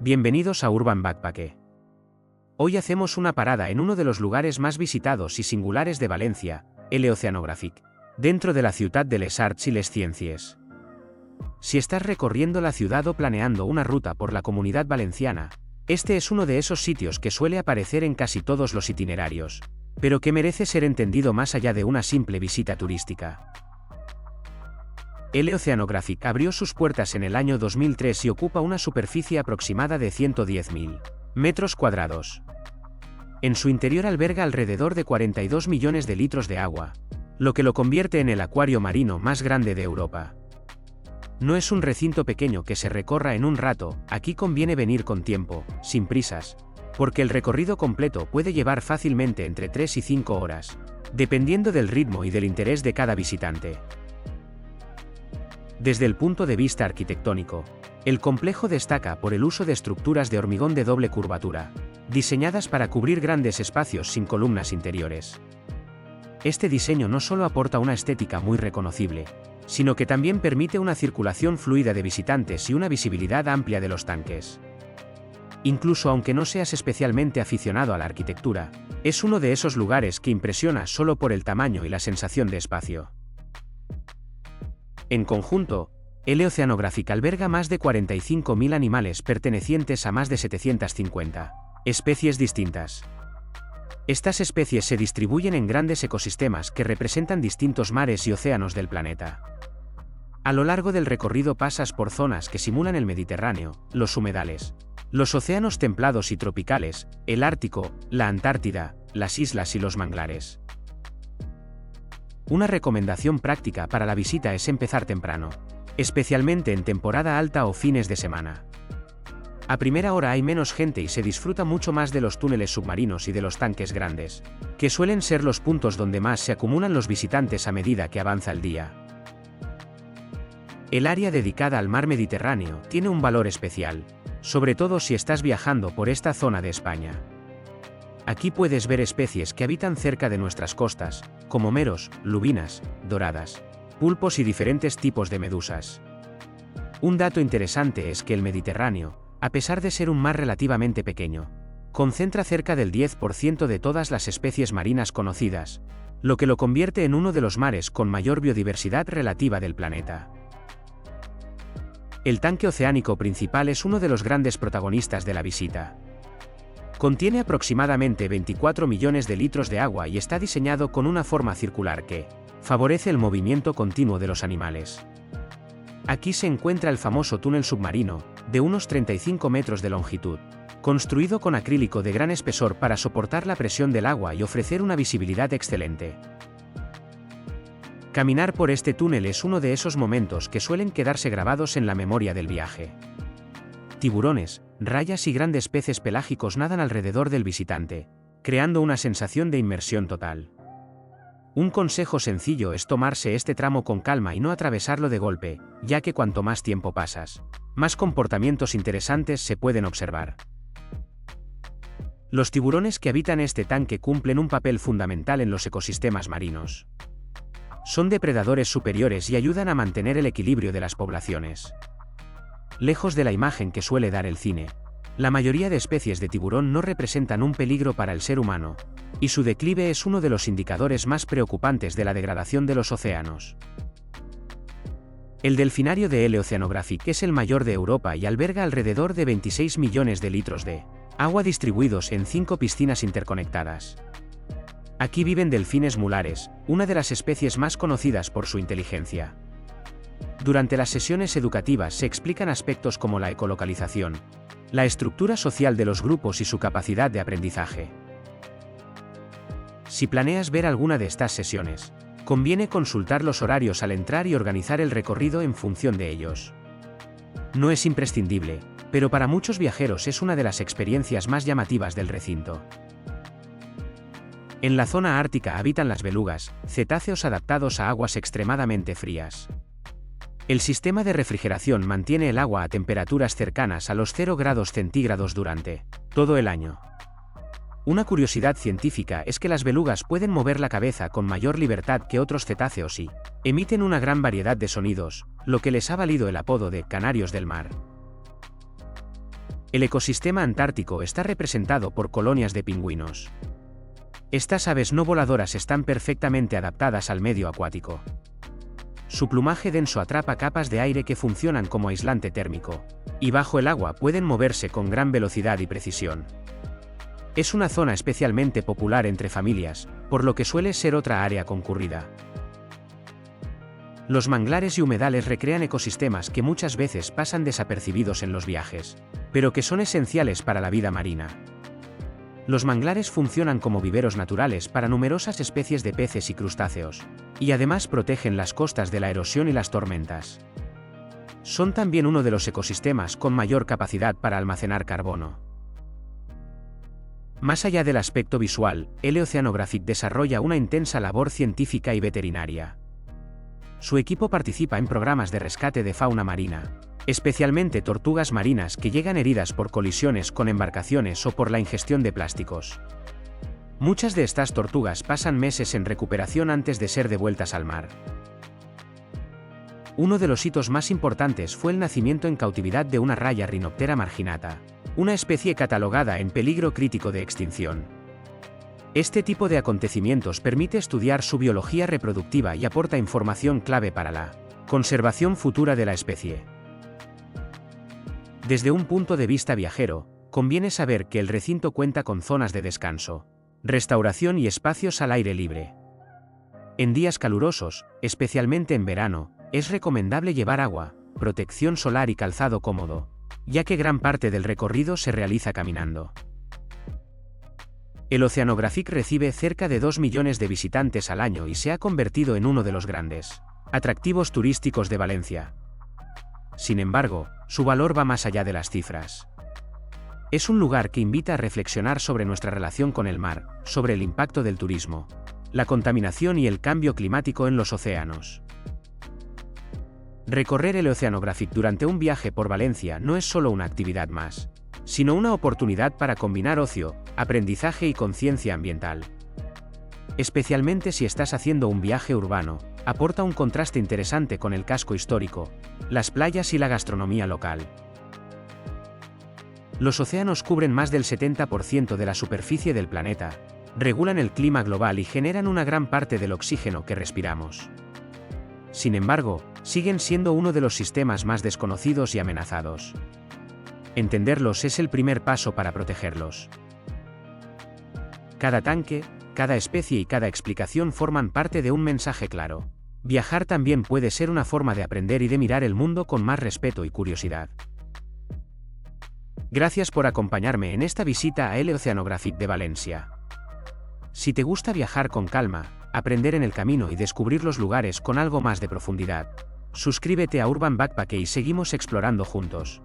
Bienvenidos a Urban Backpack. Hoy hacemos una parada en uno de los lugares más visitados y singulares de Valencia, el Oceanographic, dentro de la ciudad de les Arts y les Ciències. Si estás recorriendo la ciudad o planeando una ruta por la Comunidad Valenciana, este es uno de esos sitios que suele aparecer en casi todos los itinerarios, pero que merece ser entendido más allá de una simple visita turística. El Oceanographic abrió sus puertas en el año 2003 y ocupa una superficie aproximada de 110.000 metros cuadrados. En su interior alberga alrededor de 42 millones de litros de agua, lo que lo convierte en el acuario marino más grande de Europa. No es un recinto pequeño que se recorra en un rato, aquí conviene venir con tiempo, sin prisas, porque el recorrido completo puede llevar fácilmente entre 3 y 5 horas, dependiendo del ritmo y del interés de cada visitante. Desde el punto de vista arquitectónico, el complejo destaca por el uso de estructuras de hormigón de doble curvatura, diseñadas para cubrir grandes espacios sin columnas interiores. Este diseño no solo aporta una estética muy reconocible, sino que también permite una circulación fluida de visitantes y una visibilidad amplia de los tanques. Incluso aunque no seas especialmente aficionado a la arquitectura, es uno de esos lugares que impresiona solo por el tamaño y la sensación de espacio. En conjunto, el Oceanographic alberga más de 45.000 animales pertenecientes a más de 750 especies distintas. Estas especies se distribuyen en grandes ecosistemas que representan distintos mares y océanos del planeta. A lo largo del recorrido pasas por zonas que simulan el Mediterráneo, los humedales, los océanos templados y tropicales, el Ártico, la Antártida, las islas y los manglares. Una recomendación práctica para la visita es empezar temprano, especialmente en temporada alta o fines de semana. A primera hora hay menos gente y se disfruta mucho más de los túneles submarinos y de los tanques grandes, que suelen ser los puntos donde más se acumulan los visitantes a medida que avanza el día. El área dedicada al mar Mediterráneo tiene un valor especial, sobre todo si estás viajando por esta zona de España. Aquí puedes ver especies que habitan cerca de nuestras costas, como meros, lubinas, doradas, pulpos y diferentes tipos de medusas. Un dato interesante es que el Mediterráneo, a pesar de ser un mar relativamente pequeño, concentra cerca del 10% de todas las especies marinas conocidas, lo que lo convierte en uno de los mares con mayor biodiversidad relativa del planeta. El tanque oceánico principal es uno de los grandes protagonistas de la visita. Contiene aproximadamente 24 millones de litros de agua y está diseñado con una forma circular que favorece el movimiento continuo de los animales. Aquí se encuentra el famoso túnel submarino, de unos 35 metros de longitud, construido con acrílico de gran espesor para soportar la presión del agua y ofrecer una visibilidad excelente. Caminar por este túnel es uno de esos momentos que suelen quedarse grabados en la memoria del viaje. Tiburones, rayas y grandes peces pelágicos nadan alrededor del visitante, creando una sensación de inmersión total. Un consejo sencillo es tomarse este tramo con calma y no atravesarlo de golpe, ya que cuanto más tiempo pasas, más comportamientos interesantes se pueden observar. Los tiburones que habitan este tanque cumplen un papel fundamental en los ecosistemas marinos. Son depredadores superiores y ayudan a mantener el equilibrio de las poblaciones. Lejos de la imagen que suele dar el cine, la mayoría de especies de tiburón no representan un peligro para el ser humano, y su declive es uno de los indicadores más preocupantes de la degradación de los océanos. El delfinario de El Oceanographic es el mayor de Europa y alberga alrededor de 26 millones de litros de agua distribuidos en 5 piscinas interconectadas. Aquí viven delfines mulares, una de las especies más conocidas por su inteligencia. Durante las sesiones educativas se explican aspectos como la ecolocalización, la estructura social de los grupos y su capacidad de aprendizaje. Si planeas ver alguna de estas sesiones, conviene consultar los horarios al entrar y organizar el recorrido en función de ellos. No es imprescindible, pero para muchos viajeros es una de las experiencias más llamativas del recinto. En la zona ártica habitan las belugas, cetáceos adaptados a aguas extremadamente frías. El sistema de refrigeración mantiene el agua a temperaturas cercanas a los 0 grados centígrados durante todo el año. Una curiosidad científica es que las belugas pueden mover la cabeza con mayor libertad que otros cetáceos y emiten una gran variedad de sonidos, lo que les ha valido el apodo de canarios del mar. El ecosistema antártico está representado por colonias de pingüinos. Estas aves no voladoras están perfectamente adaptadas al medio acuático. Su plumaje denso atrapa capas de aire que funcionan como aislante térmico, y bajo el agua pueden moverse con gran velocidad y precisión. Es una zona especialmente popular entre familias, por lo que suele ser otra área concurrida. Los manglares y humedales recrean ecosistemas que muchas veces pasan desapercibidos en los viajes, pero que son esenciales para la vida marina. Los manglares funcionan como viveros naturales para numerosas especies de peces y crustáceos, y además protegen las costas de la erosión y las tormentas. Son también uno de los ecosistemas con mayor capacidad para almacenar carbono. Más allá del aspecto visual, L Oceanographic desarrolla una intensa labor científica y veterinaria. Su equipo participa en programas de rescate de fauna marina, especialmente tortugas marinas que llegan heridas por colisiones con embarcaciones o por la ingestión de plásticos. Muchas de estas tortugas pasan meses en recuperación antes de ser devueltas al mar. Uno de los hitos más importantes fue el nacimiento en cautividad de una raya Rhinoptera marginata, una especie catalogada en peligro crítico de extinción. Este tipo de acontecimientos permite estudiar su biología reproductiva y aporta información clave para la conservación futura de la especie. Desde un punto de vista viajero, conviene saber que el recinto cuenta con zonas de descanso, restauración y espacios al aire libre. En días calurosos, especialmente en verano, es recomendable llevar agua, protección solar y calzado cómodo, ya que gran parte del recorrido se realiza caminando. El Oceanographic recibe cerca de 2 millones de visitantes al año y se ha convertido en uno de los grandes atractivos turísticos de Valencia. Sin embargo, su valor va más allá de las cifras. Es un lugar que invita a reflexionar sobre nuestra relación con el mar, sobre el impacto del turismo, la contaminación y el cambio climático en los océanos. Recorrer el Oceanographic durante un viaje por Valencia no es solo una actividad más, sino una oportunidad para combinar ocio, aprendizaje y conciencia ambiental. Especialmente si estás haciendo un viaje urbano, aporta un contraste interesante con el casco histórico, las playas y la gastronomía local. Los océanos cubren más del 70% de la superficie del planeta, regulan el clima global y generan una gran parte del oxígeno que respiramos. Sin embargo, siguen siendo uno de los sistemas más desconocidos y amenazados. Entenderlos es el primer paso para protegerlos. Cada tanque, cada especie y cada explicación forman parte de un mensaje claro. Viajar también puede ser una forma de aprender y de mirar el mundo con más respeto y curiosidad. Gracias por acompañarme en esta visita a L Oceanographic de Valencia. Si te gusta viajar con calma, aprender en el camino y descubrir los lugares con algo más de profundidad, suscríbete a Urban Backpack y seguimos explorando juntos.